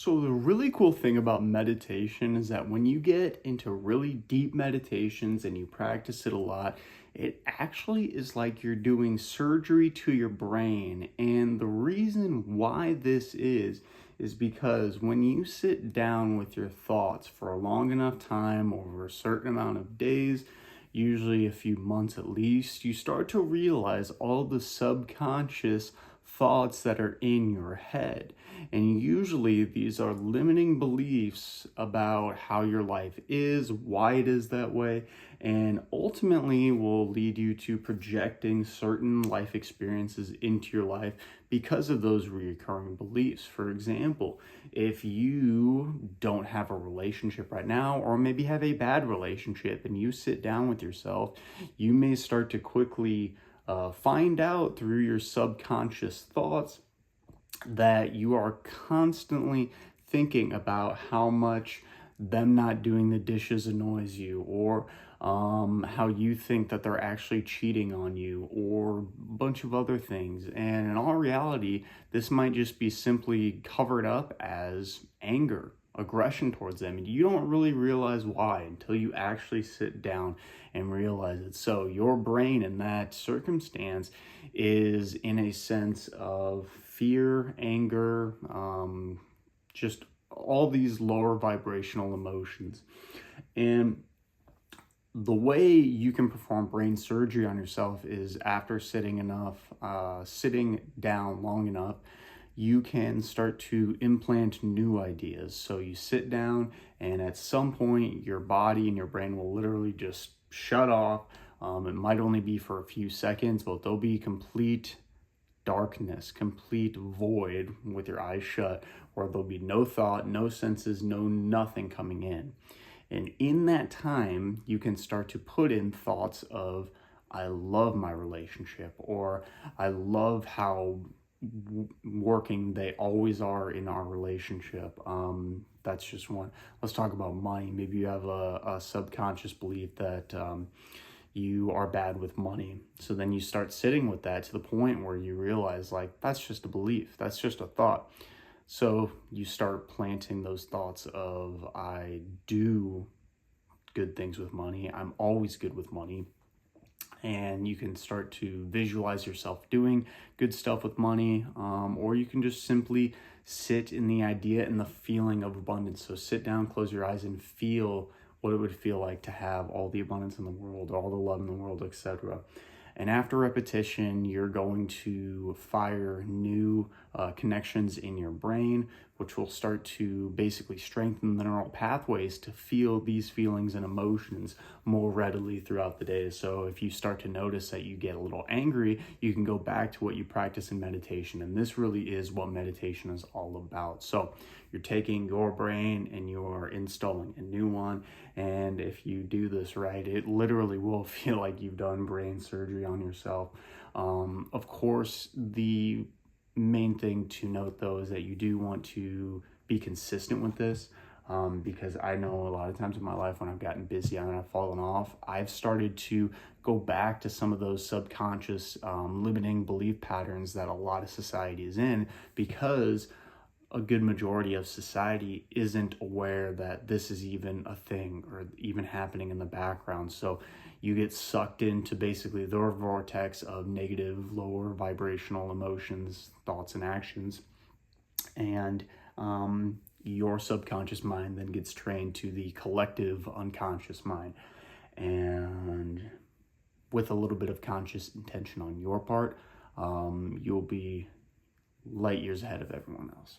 So the really cool thing about meditation is that when you get into really deep meditations and you practice it a lot, it actually is like you're doing surgery to your brain. And the reason why this is because when you sit down with your thoughts for a long enough time, over a certain amount of days, usually a few months at least, you start to realize all the subconscious thoughts that are in your head. And usually these are limiting beliefs about how your life is, why it is that way, and ultimately will lead you to projecting certain life experiences into your life because of those recurring beliefs. For example, if you don't have a relationship right now, or maybe have a bad relationship, and you sit down with yourself, you may start to quickly find out through your subconscious thoughts that you are constantly thinking about how much them not doing the dishes annoys you, or how you think that they're actually cheating on you, or a bunch of other things. And in all reality, this might just be simply covered up as anger, aggression towards them, and you don't really realize why until you actually sit down and realize it. So your brain in that circumstance is in a sense of fear, anger, just all these lower vibrational emotions. And the way you can perform brain surgery on yourself is after sitting down long enough, you can start to implant new ideas. So you sit down, and at some point, your body and your brain will literally just shut off. It might only be for a few seconds, but there'll be complete darkness, complete void with your eyes shut, where there'll be no thought, no senses, no nothing coming in. And in that time, you can start to put in thoughts of, I love my relationship, or I love how working they always are in our relationship. That's just one. Let's talk about money. Maybe you have a subconscious belief that you are bad with money. So then you start sitting with that to the point where you realize, like, that's just a belief, that's just a thought. So you start planting those thoughts of, I do good things with money, I'm always good with money. And you can start to visualize yourself doing good stuff with money, or you can just simply sit in the idea and the feeling of abundance. So sit down, close your eyes, and feel what it would feel like to have all the abundance in the world, all the love in the world, etc. And after repetition, you're going to fire new connections in your brain, which will start to basically strengthen the neural pathways to feel these feelings and emotions more readily throughout the day. So if you start to notice that you get a little angry, you can go back to what you practice in meditation. And this really is what meditation is all about. So you're taking your brain and you're installing a new one. And if you do this right, it literally will feel like you've done brain surgery on yourself. Of course, the main thing to note though is that you do want to be consistent with this, because I know a lot of times in my life when I've gotten busy and I've fallen off, I've started to go back to some of those subconscious limiting belief patterns that a lot of society is in, because a good majority of society isn't aware that this is even a thing or even happening in the background. So you get sucked into basically their vortex of negative, lower vibrational emotions, thoughts, and actions. And your subconscious mind then gets trained to the collective unconscious mind. And with a little bit of conscious intention on your part, you'll be light years ahead of everyone else.